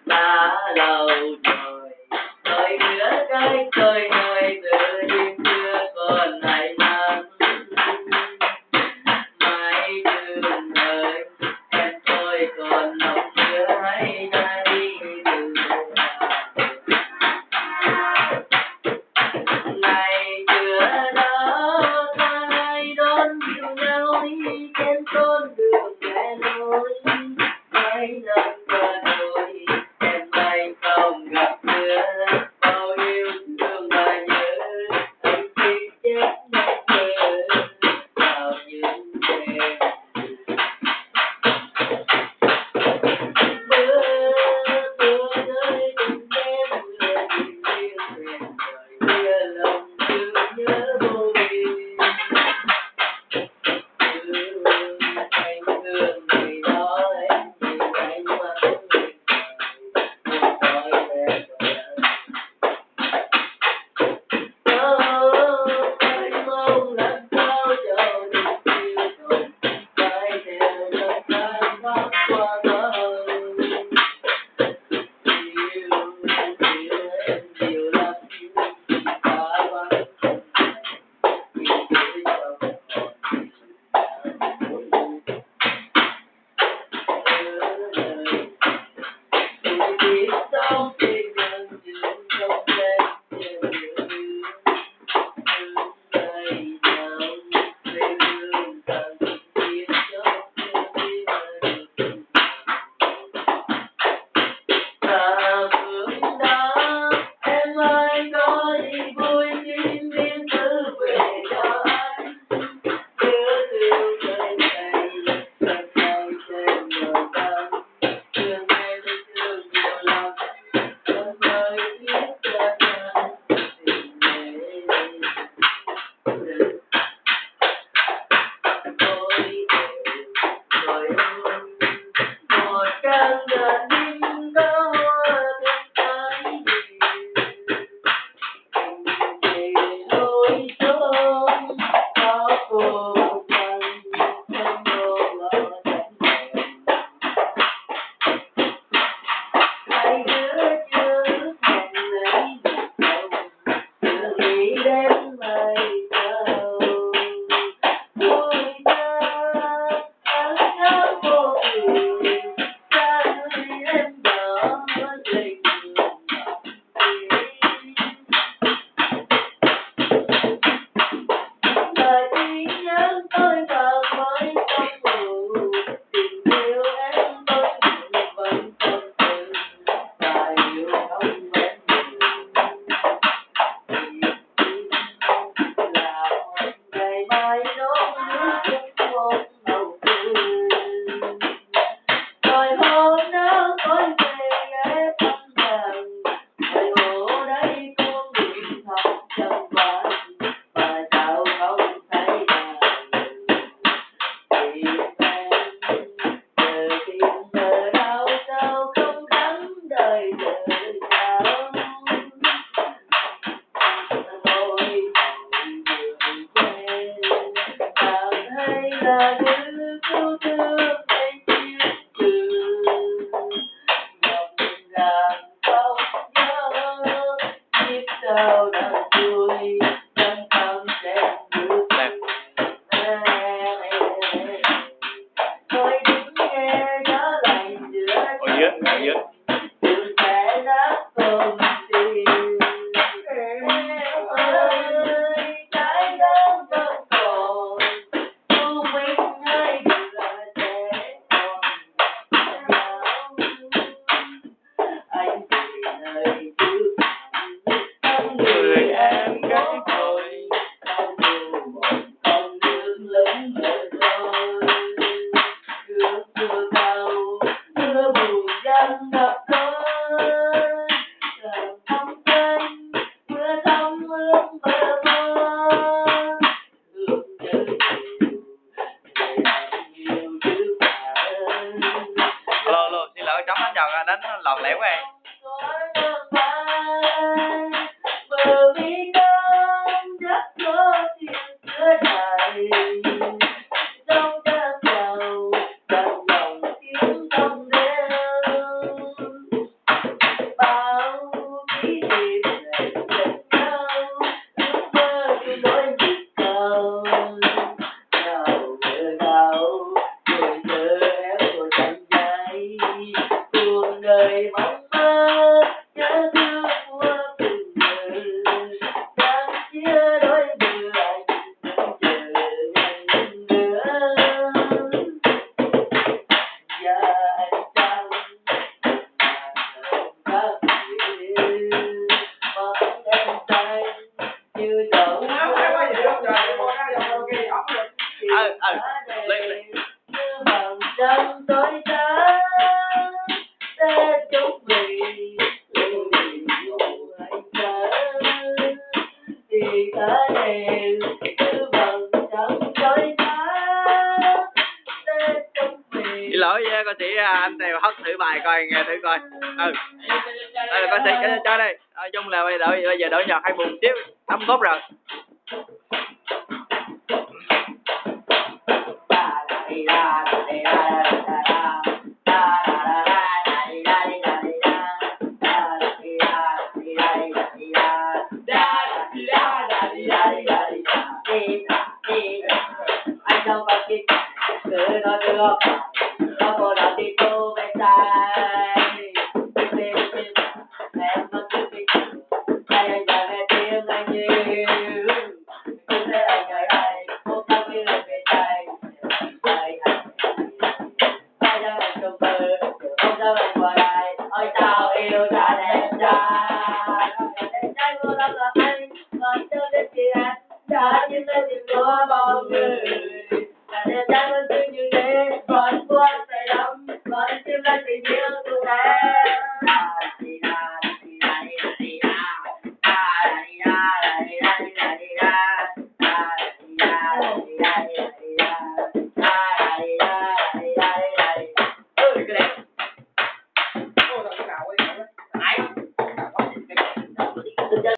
đã lâu rồi tôi nhớ cái tôi nơi tự nhiên chưa còn lại nắng mãi đường đời em tôi còn lòng nhớ hay nay từ ngày chưa đó hai đón dìu nhau đi trên con đường lẻ loi mấy năm qua rồi em nay không gặp nữa bao yêu thương và nhớ anh khi chết mất mơ vào những đêm mưa mưa rơi từng đêm mưa tình riêng rèn trời mưa lòng thương nhớ vô biên anh thương ngày đó em nhìn ánh mắt mình không nói em anh mong làm sao cho tình yêu không phải theo năm tháng vắt qua bờ yêu em nhiều lắm đã vắng không vì thế trong còn biết sống tình nhân dừng trong đêm trên đường ngày nào quê hương càng biết cho tôi ta phương đã em ơi có gì vui xin biên thư về cho anh nhớ thương đời này lần này trên đời ta thương em thương nhiều lắm em ơi biết cho ta tình này tôi rồi một căn đàn đinh có hoa thêm tháng về lối trốn có cô bằng em ôm ở hai đứa chưa hẹn lấy nhau chưa nghĩ đến mai sau vui ta anh nhớ vô cùng cha nuôi em nhỏ tình lời tin nhắn tôi vào mỗi trong buồn tình yêu em tôi vẫn không từ và yêu không vẫn là một ngày mai đón nước trong một màu tươi rồi hôm đó tôi về ghé thăm nàng rồi ngủ đây con nguyện học trong vàng và sao không thấy nàng tìm em giờ tìm giờ đâu sao không đắm đời chờ sao ngồi giường trên cảm thấy là đứa cứu thương bên chiếc giường ngọc ngàn không nhớ biết sao đã vui trong tâm xem nước tôi đứng nghe gió lạnh giữa trời đường sẽ nát con tim em ơi trái đất vẫn còn u minh hai đứa sẽ còn nhau anh về nơi trước anh người em gái thôi sau dù một con đường lớn mở rồi gương mưa cao mưa buồn giăng ngập lối làm thắm kênh mưa thắm ướt bờ mơ ước nhớ nhiều để anh yêu chứ mà Alo, xin lỗi chấm đánh nhầm đánh lọt lẻo của em. bờ mi cơm đất có thiên sữa đầy trong đẹp như bằng trăng tối trắng sẽ chúc mình luôn dù anh chờ thì cả đêm như bằng trăng tối trắng sẽ chúc mình. Xin lỗi với ca sĩ anh Tèo hất thử bài coi nghe thử coi. Đây là ca sĩ cho đây. Nói chung là bây giờ đổi nhạc hay buồn xíu, thấm cốt rồi. Anh đâu có biết cứ nói được có cô nào thì cô về sai em vẫn cứ biết hay anh giờ nghe tiếng anh nhiều cứ thế anh ngày hay cô ta biết lời về tay tay anh ra anh trong mơ không sao anh qua đây ôi sao yêu ta đẹp trai đẹp trai vô lắm là anh còn chưa biết gì anh đã nhìn thấy tình của bao người là đẹp trai vẫn cứ như thế còn buồn say đắm còn tim lại tình yêu của em